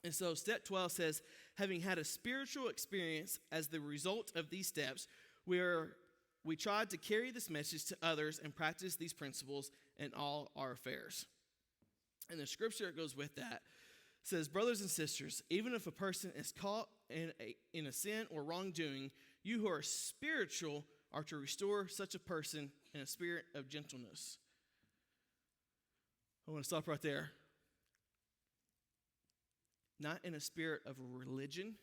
And so step 12 says, having had a spiritual experience as the result of these steps, we tried to carry this message to others and practice these principles in all our affairs. And the scripture that goes with that says, brothers and sisters, even if a person is caught in a sin or wrongdoing, you who are spiritual are to restore such a person in a spirit of gentleness. I want to stop right there. Not in a spirit of religion,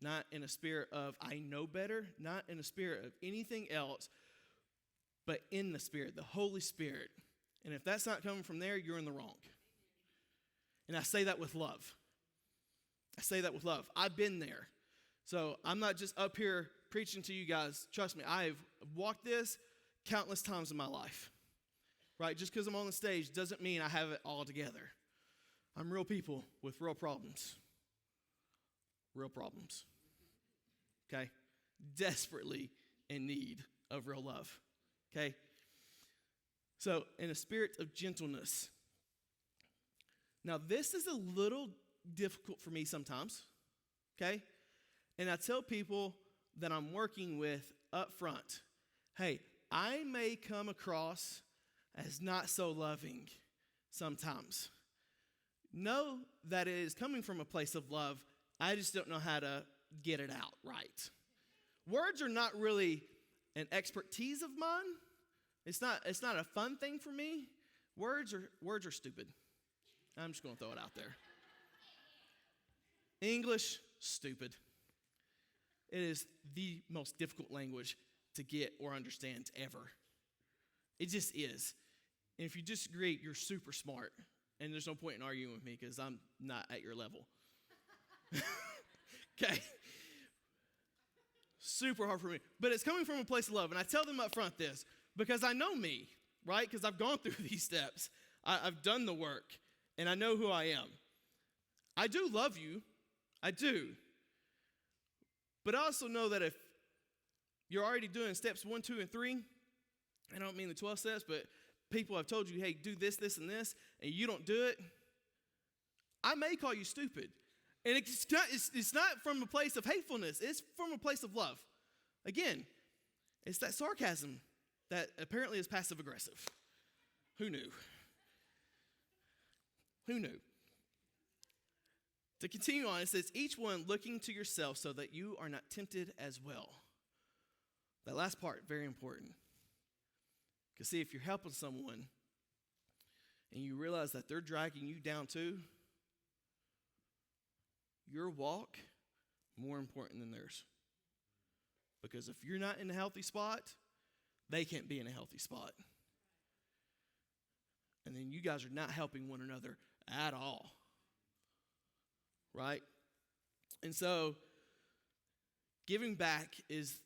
not in a spirit of I know better, not in a spirit of anything else, but in the Spirit, the Holy Spirit. And if that's not coming from there, you're in the wrong. And I say that with love. I say that with love. I've been there. So I'm not just up here preaching to you guys. Trust me, I've walked this countless times in my life. Right? Just because I'm on the stage doesn't mean I have it all together. I'm real people with real problems. Real problems. Okay? Desperately in need of real love. Okay? So, in a spirit of gentleness. Now, this is a little difficult for me sometimes. Okay? And I tell people that I'm working with up front, hey, I may come across as not so loving sometimes. Know that it is coming from a place of love. I just don't know how to get it out right. Words are not really an expertise of mine. It's not a fun thing for me. Words are stupid. I'm just going to throw it out there. English, stupid. It is the most difficult language to get or understand ever. It just is. And if you disagree, you're super smart. And there's no point in arguing with me because I'm not at your level. Okay? Super hard for me. But it's coming from a place of love. And I tell them up front this because I know me, right? Because I've gone through these steps. I've done the work. And I know who I am. I do love you. I do. But I also know that if you're already doing steps 1, 2, and 3, I don't mean the 12 steps, but people have told you, hey, do this, this, and this, and you don't do it, I may call you stupid. And it's not from a place of hatefulness. It's from a place of love. Again, it's that sarcasm that apparently is passive-aggressive. Who knew? Who knew? To continue on, it says, each one looking to yourself so that you are not tempted as well. That last part, very important. Because see, if you're helping someone and you realize that they're dragging you down too, your walk more important than theirs. Because if you're not in a healthy spot, they can't be in a healthy spot. And then you guys are not helping one another at all. Right? And so, giving back is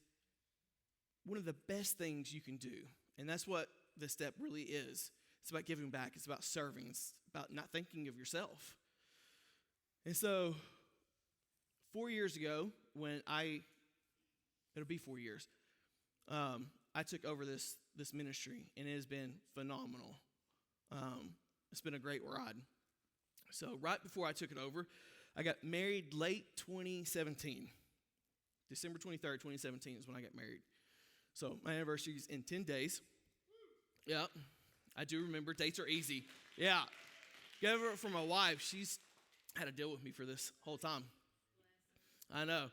one of the best things you can do. And that's what this step really is. It's about giving back. It's about serving. It's about not thinking of yourself. And so, 4 years ago, it'll be 4 years, I took over this ministry, and it has been phenomenal. It's been a great ride. So, right before I took it over, I got married late 2017. December 23rd, 2017 is when I got married. So, my anniversary is in 10 days. Yeah, I do remember. Dates are easy. Yeah. Get over it for my wife. She's had to deal with me for this whole time. I know.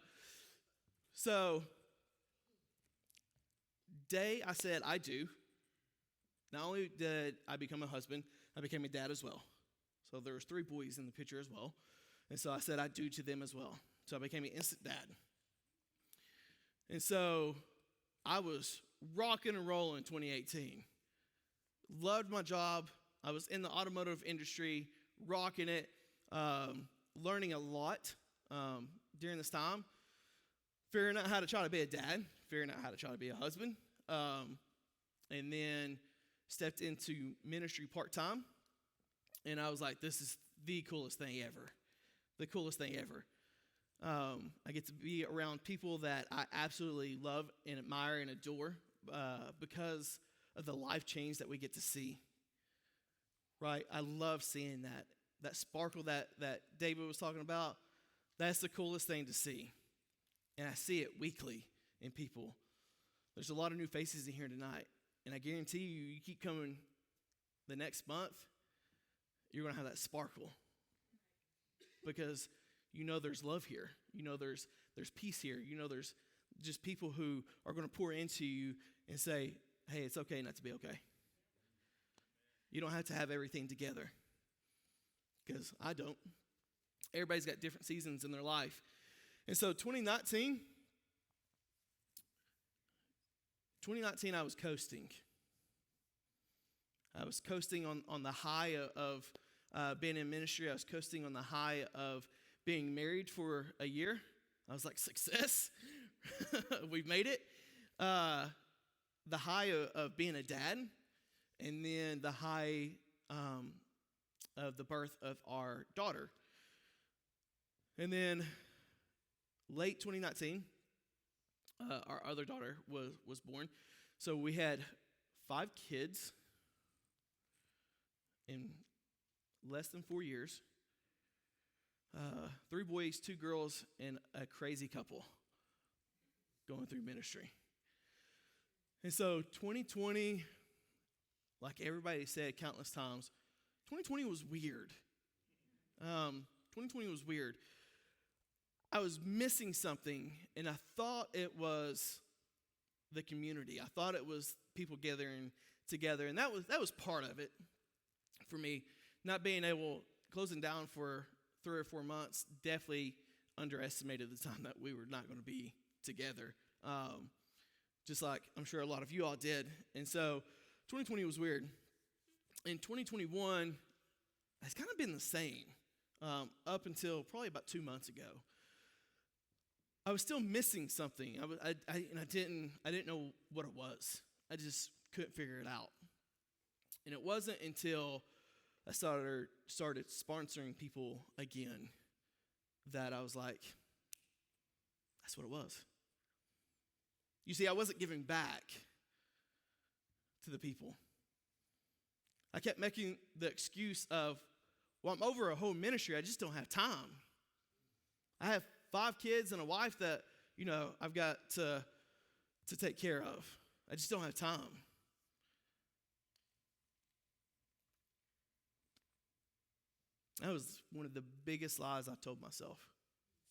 So, day I said I do. Not only did I become a husband, I became a dad as well. So, there was 3 boys in the picture as well. And so I said I do to them as well. So I became an instant dad. And so I was rocking and rolling in 2018. Loved my job. I was in the automotive industry, rocking it, learning a lot during this time. Figuring out how to try to be a dad, figuring out how to try to be a husband. And then stepped into ministry part-time. And I was like, this is the coolest thing ever. The coolest thing ever. I get to be around people that I absolutely love and admire and adore because of the life change that we get to see. Right? I love seeing that sparkle that David was talking about, that's the coolest thing to see. And I see it weekly in people. There's a lot of new faces in here tonight. And I guarantee you keep coming the next month, you're going to have that sparkle. Because you know there's love here. You know there's peace here. You know there's just people who are going to pour into you and say, hey, it's okay not to be okay. You don't have to have everything together. Because I don't. Everybody's got different seasons in their life. And so 2019, I was coasting. I was coasting on the high of being in ministry. I was coasting on the high of being married for a year. I was like, success. We've made it. The high of being a dad. And then the high of the birth of our daughter. And then late 2019, our other daughter was born. So we had 5 kids in less than 4 years. 3 boys, 2 girls, and a crazy couple going through ministry. And so 2020, like everybody said countless times, 2020 was weird. 2020 was weird. I was missing something, and I thought it was the community. I thought it was people gathering together, and that was part of it for me. Not being able, closing down for 3 or 4 months, definitely underestimated the time that we were not going to be together. Just like I'm sure a lot of you all did. And so 2020 was weird. In 2021, it's kind of been the same up until probably about 2 months ago. I was still missing something. I didn't know what it was. I just couldn't figure it out. And it wasn't until I started sponsoring people again that I was like, that's what it was. You see, I wasn't giving back to the people. I kept making the excuse of, well, I'm over a whole ministry. I just don't have time. I have 5 kids and a wife that, I've got to take care of. I just don't have time. That was one of the biggest lies I've told myself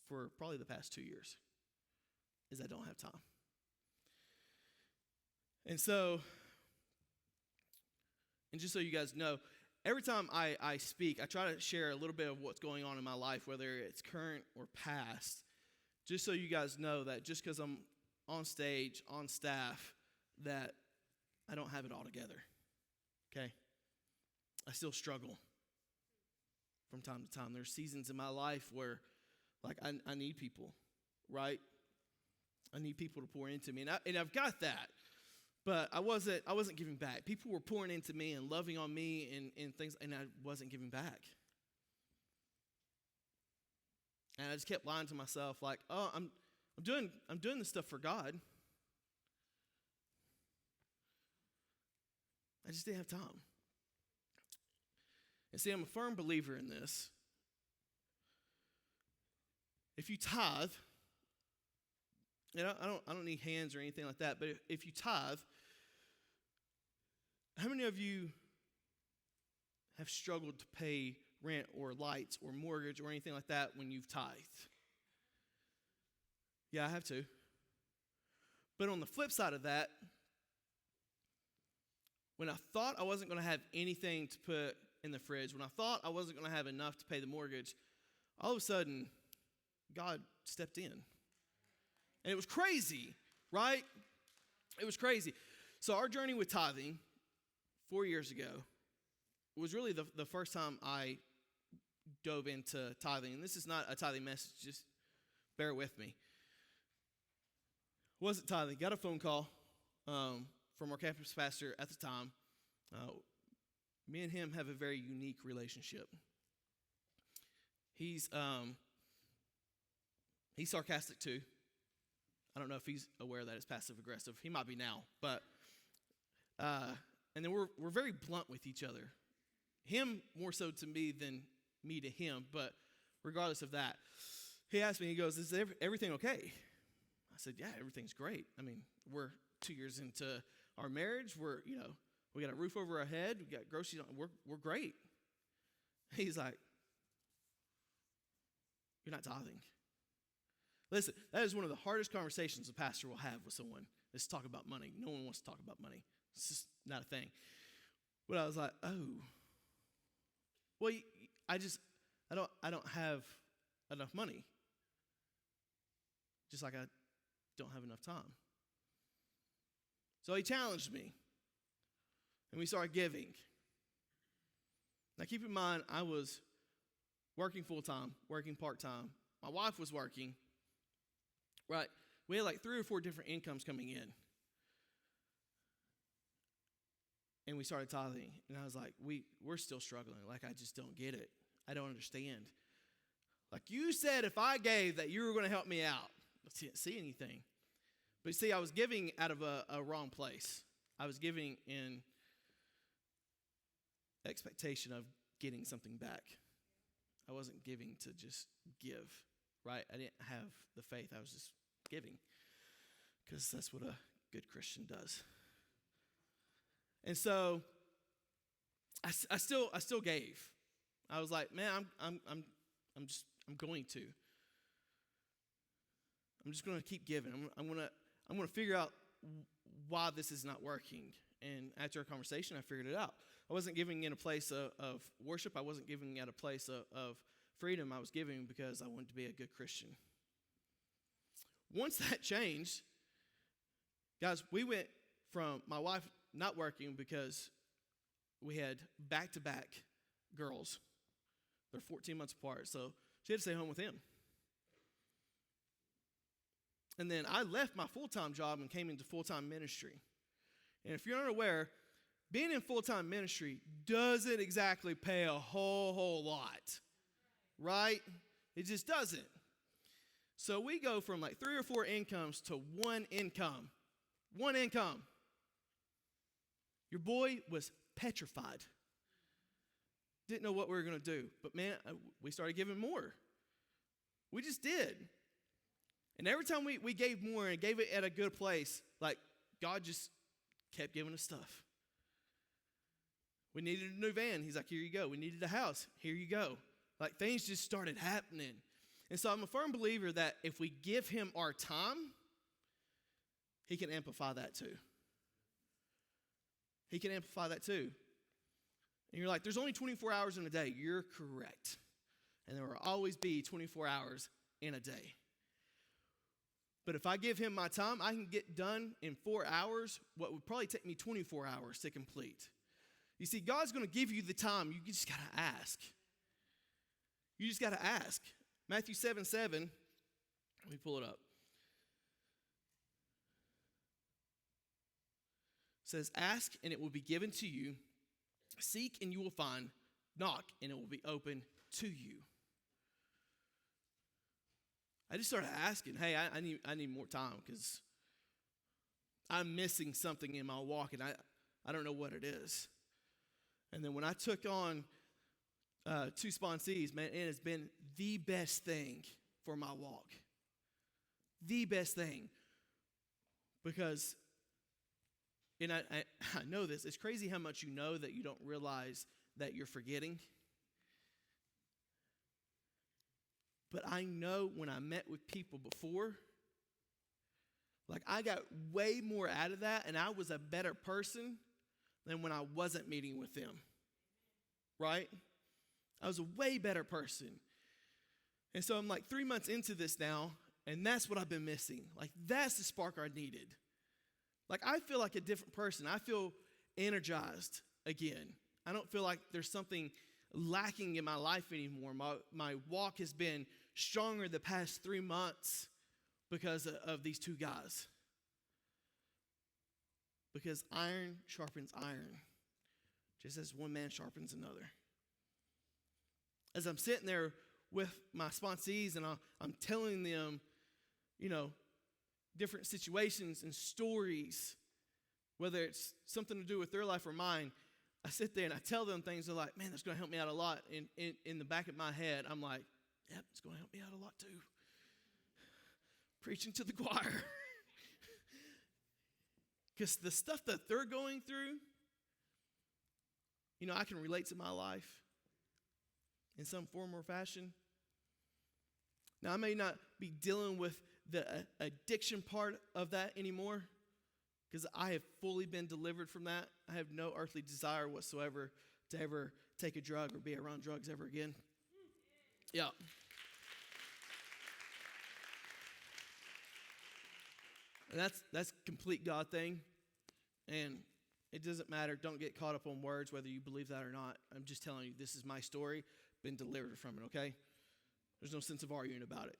for probably the past 2 years, is I don't have time. And so, and just so you guys know, every time I speak, I try to share a little bit of what's going on in my life, whether it's current or past, just so you guys know that just because I'm on stage, on staff, that I don't have it all together, okay? I still struggle from time to time. There's seasons in my life where, like, I need people, right? I need people to pour into me, and I've got that. But I wasn't giving back. People were pouring into me and loving on me and things, and I wasn't giving back. And I just kept lying to myself, like, oh, I'm doing this stuff for God. I just didn't have time. And see, I'm a firm believer in this. If you tithe, and I don't need hands or anything like that, but if you tithe, how many of you have struggled to pay rent or lights or mortgage or anything like that when you've tithed? Yeah, I have too. But on the flip side of that, when I thought I wasn't going to have anything to put in the fridge, when I thought I wasn't going to have enough to pay the mortgage, all of a sudden, God stepped in. And it was crazy, right? It was crazy. So our journey with tithing 4 years ago was really the first time I dove into tithing. And this is not a tithing message, just bear with me. Wasn't tithing. Got a phone call from our campus pastor at the time. Me and him have a very unique relationship. He's sarcastic too. I don't know if he's aware that it's passive aggressive. He might be now, but and then we're very blunt with each other. Him more so to me than me to him. But regardless of that, he asked me, he goes, is everything okay? I said, yeah, everything's great. I mean, we're 2 years into our marriage. We got a roof over our head. We got groceries on. We're great. He's like, you're not tithing. Listen, that is one of the hardest conversations a pastor will have with someone, is to talk about money. No one wants to talk about money. It's just not a thing. But I was like, oh, well, I don't have enough money. Just like I don't have enough time. So he challenged me, and we started giving. Now keep in mind, I was working full-time, working part-time. My wife was working, right? We had like 3 or 4 different incomes coming in. And we started tithing, and I was like, we're still struggling. Like, I just don't get it. I don't understand. Like, you said if I gave that you were going to help me out. I didn't see anything. But see, I was giving out of a wrong place. I was giving in expectation of getting something back. I wasn't giving to just give, right? I didn't have the faith. I was just giving, because that's what a good Christian does. And so I still gave. I was like, man, I'm going to. I'm just going to keep giving. I'm going to figure out why this is not working. And after a conversation, I figured it out. I wasn't giving in a place of worship. I wasn't giving at a place of freedom. I was giving because I wanted to be a good Christian. Once that changed, guys, we went from my wife not working because we had back-to-back girls. They're 14 months apart, so she had to stay home with him. And then I left my full-time job and came into full-time ministry. And if you're unaware, being in full-time ministry doesn't exactly pay a whole lot, right? It just doesn't. So we go from like 3 or 4 incomes to one income. One income. Your boy was petrified. Didn't know what we were going to do. But man, we started giving more. We just did. And every time we gave more and gave it at a good place, like God just kept giving us stuff. We needed a new van. He's like, here you go. We needed a house. Here you go. Like things just started happening. And so I'm a firm believer that if we give him our time, he can amplify that too. He can amplify that too. And you're like, there's only 24 hours in a day. You're correct. And there will always be 24 hours in a day. But if I give him my time, I can get done in 4 hours what would probably take me 24 hours to complete. You see, God's going to give you the time. You just got to ask. You just got to ask. Matthew 7:7. Let me pull it up. It says, ask and it will be given to you. Seek and you will find. Knock and it will be open to you. I just started asking, hey, I need more time because I'm missing something in my walk and I don't know what it is. And then when I took on 2 sponsees, man, it has been the best thing for my walk. The best thing. Because, and I know this, it's crazy how much you know that you don't realize that you're forgetting. But I know when I met with people before, like I got way more out of that and I was a better person than when I wasn't meeting with them. Right? I was a way better person. And so I'm like 3 months into this now, and that's what I've been missing. Like that's the spark I needed. Like I feel like a different person. I feel energized again. I don't feel like there's something lacking in my life anymore. My walk has been stronger the past 3 months because of these 2 guys. Because iron sharpens iron, just as one man sharpens another. As I'm sitting there with my sponsees and I'm telling them, different situations and stories, whether it's something to do with their life or mine, I sit there and I tell them things. They're like, man, that's going to help me out a lot. In the back of my head, I'm like, yep, it's going to help me out a lot too. Preaching to the choir. Because the stuff that they're going through, I can relate to my life in some form or fashion. Now, I may not be dealing with the addiction part of that anymore, because I have fully been delivered from that. I have no earthly desire whatsoever to ever take a drug or be around drugs ever again. Yeah. And that's a complete God thing. And it doesn't matter. Don't get caught up on words, whether you believe that or not. I'm just telling you, this is my story. Been delivered from it, okay? There's no sense of arguing about it.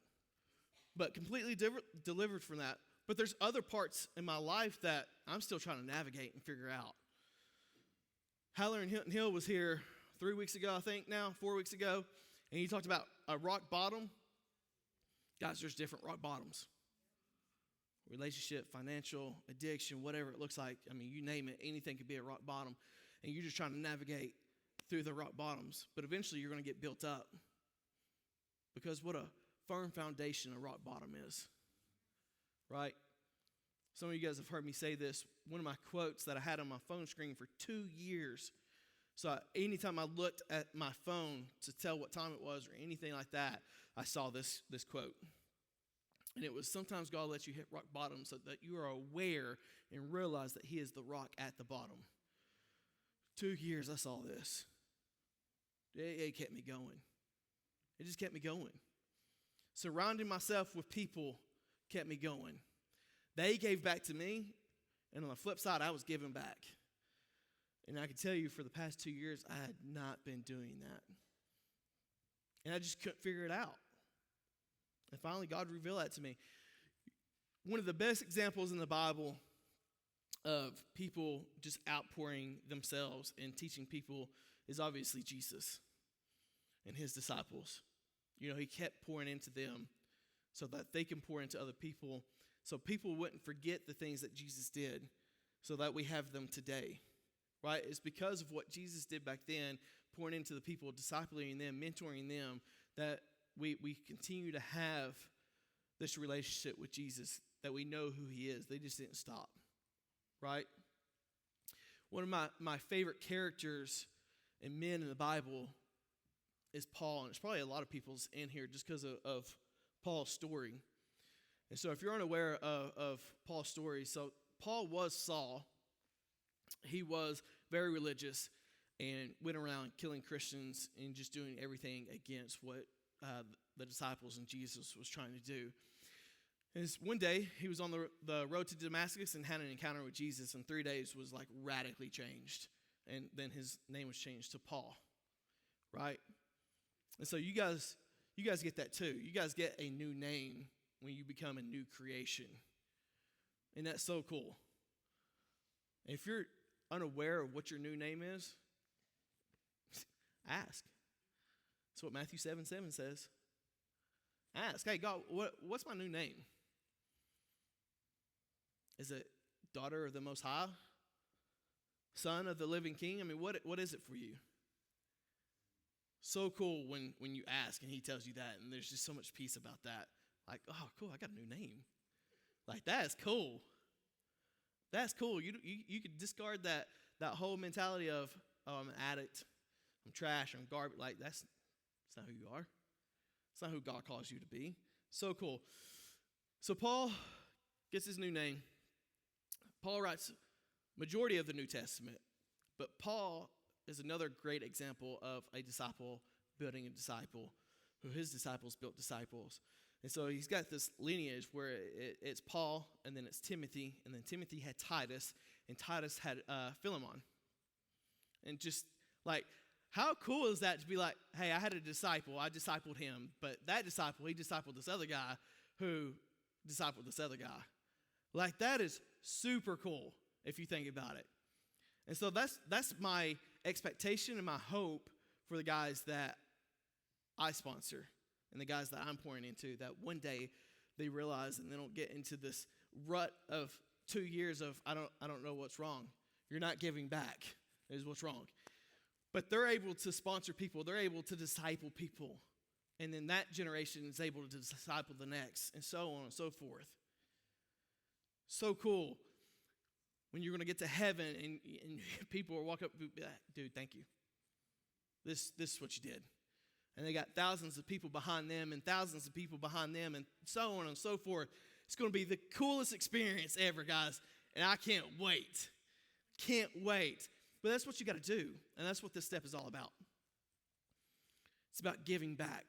But completely delivered from that. But there's other parts in my life that I'm still trying to navigate and figure out. Haller and Hilton Hill was here 3 weeks ago, I think now, 4 weeks ago. And he talked about a rock bottom. Guys, there's different rock bottoms. Relationship, financial, addiction, whatever it looks like. I mean, you name it. Anything could be a rock bottom. And you're just trying to navigate through the rock bottoms. But eventually you're going to get built up. Because what a firm foundation a rock bottom is. Right? Some of you guys have heard me say this. One of my quotes that I had on my phone screen for 2 years. So anytime I looked at my phone to tell what time it was or anything like that, I saw this quote. And it was, sometimes God lets you hit rock bottom so that you are aware and realize that he is the rock at the bottom. 2 years I saw this. It kept me going. It just kept me going. Surrounding myself with people kept me going. They gave back to me, and on the flip side, I was giving back. And I can tell you, for the past 2 years, I had not been doing that. And I just couldn't figure it out. And finally, God revealed that to me. One of the best examples in the Bible of people just outpouring themselves and teaching people is obviously Jesus and his disciples. He kept pouring into them so that they can pour into other people, so people wouldn't forget the things that Jesus did, so that we have them today. Right? It's because of what Jesus did back then, pouring into the people, discipling them, mentoring them, that we continue to have this relationship with Jesus, that we know who he is. They just didn't stop, right? One of my favorite characters and men in the Bible is Paul, and it's probably a lot of people's in here just because of Paul's story. And so if you're unaware of Paul's story, so Paul was Saul. He was very religious and went around killing Christians and just doing everything against what the disciples and Jesus was trying to do. And one day, he was on the road to Damascus and had an encounter with Jesus, and 3 days was like radically changed. And then his name was changed to Paul, right? And so you guys get that too. You guys get a new name when you become a new creation. And that's so cool. And if you're unaware of what your new name is, ask. That's what Matthew 7:7 says. Ask, hey, God, what's my new name? Is it daughter of the Most High? Son of the living King? I mean, what is it for you? So cool when you ask and he tells you that, and there's just so much peace about that. Like, oh, cool, I got a new name. Like, that is cool. That's cool. You could discard that whole mentality of, oh, I'm an addict, I'm trash, I'm garbage. Like, that's not who you are. It's not who God calls you to be. So cool. So Paul gets his new name. Paul writes majority of the New Testament, but Paul is another great example of a disciple building a disciple, who his disciples built disciples. And so he's got this lineage where it's Paul, and then it's Timothy, and then Timothy had Titus, and Titus had Philemon. And just like, how cool is that to be like, hey, I had a disciple, I discipled him, but that disciple, he discipled this other guy who discipled this other guy. Like, that is super cool if you think about it. And so that's my expectation and my hope for the guys that I sponsor and the guys that I'm pouring into, that one day they realize and they don't get into this rut of 2 years of I don't know what's wrong. You're not giving back. is what's wrong. But they're able to sponsor people. They're able to disciple people. And then that generation is able to disciple the next, and so on and so forth. So cool. When you're going to get to heaven and people will walk up and be like, dude, thank you. This is what you did. And they got thousands of people behind them and thousands of people behind them and so on and so forth. It's going to be the coolest experience ever, guys. And I can't wait. Can't wait. But that's what you got to do. And that's what this step is all about. It's about giving back.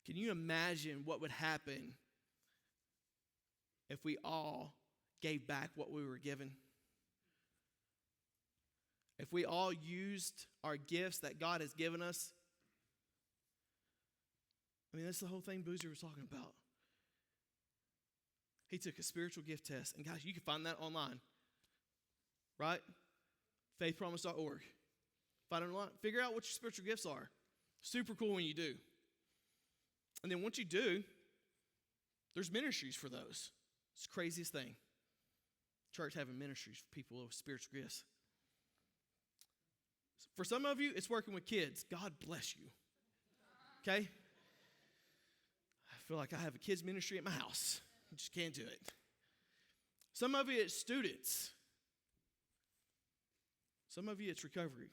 Can you imagine what would happen if we all gave back what we were given? If we all used our gifts that God has given us? I mean, that's the whole thing Boozer was talking about. He took a spiritual gift test. And guys, you can find that online. Right? faithpromise.org. Find it online. Figure out what your spiritual gifts are. Super cool when you do. And then once you do, there's ministries for those. It's the craziest thing. Church having ministries for people with spiritual gifts. For some of you, it's working with kids. God bless you. Okay? I feel like I have a kids ministry at my house. I just can't do it. Some of you, it's students. Some of you, it's recovery.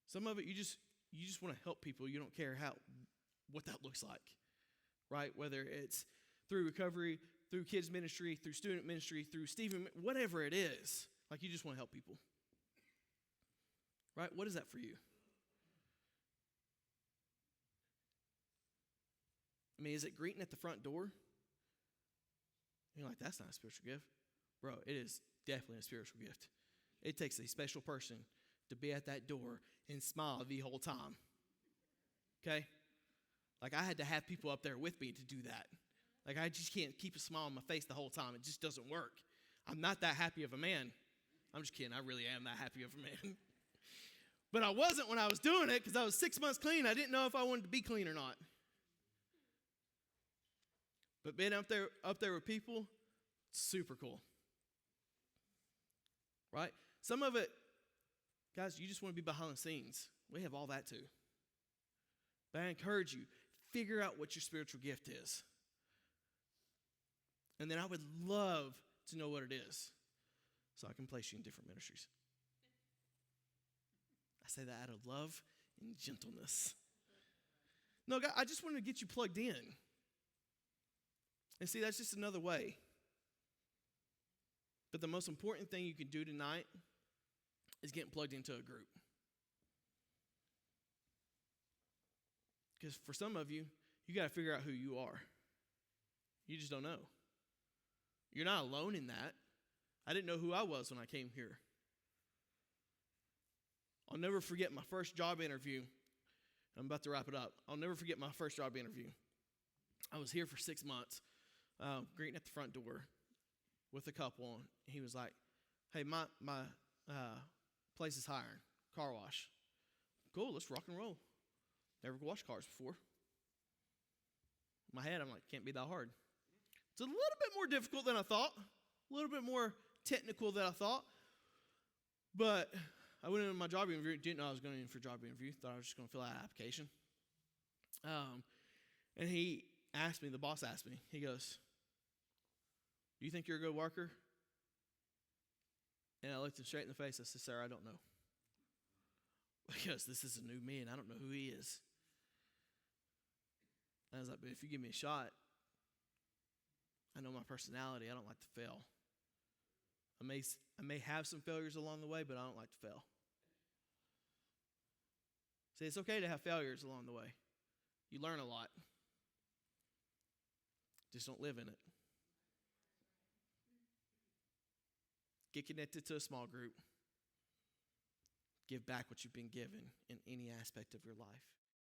Some of it, you just want to help people. You don't care what that looks like, right? Whether it's through recovery, through kids ministry, through student ministry, through Stephen, whatever it is. Like, you just want to help people. Right? What is that for you? I mean, is it greeting at the front door? You're like, that's not a spiritual gift. Bro, it is definitely a spiritual gift. It takes a special person to be at that door and smile the whole time. Okay? Like, I had to have people up there with me to do that. Like, I just can't keep a smile on my face the whole time. It just doesn't work. I'm not that happy of a man. I'm just kidding. I really am that happy of a man. But I wasn't when I was doing it because I was 6 months clean. I didn't know if I wanted to be clean or not. But being up there with people, super cool. Right? Some of it, guys, you just want to be behind the scenes. We have all that too. But I encourage you, figure out what your spiritual gift is. And then I would love to know what it is so I can place you in different ministries. I say that out of love and gentleness. No, God, I just wanted to get you plugged in. And see, that's just another way. But the most important thing you can do tonight is getting plugged into a group. Because for some of you, you got to figure out who you are. You just don't know. You're not alone in that. I didn't know who I was when I came here. I'll never forget my first job interview. I'm about to wrap it up. I'll never forget my first job interview. I was here for 6 months, greeting at the front door with a couple. He was like, hey, my place is hiring, car wash. Cool, let's rock and roll. Never washed cars before. In my head, I'm like, can't be that hard. It's a little bit more difficult than I thought, a little bit more technical than I thought. But I went into my job interview, didn't know I was going in for a job interview, thought I was just going to fill out an application. And he asked me, the boss asked me, he goes, do you think you're a good worker? And I looked him straight in the face. I said, sir, I don't know. Because this is a new man. I don't know who he is. And I was like, but if you give me a shot, I know my personality. I don't like to fail. I may have some failures along the way, but I don't like to fail. See, it's okay to have failures along the way. You learn a lot. Just don't live in it. Get connected to a small group. Give back what you've been given in any aspect of your life.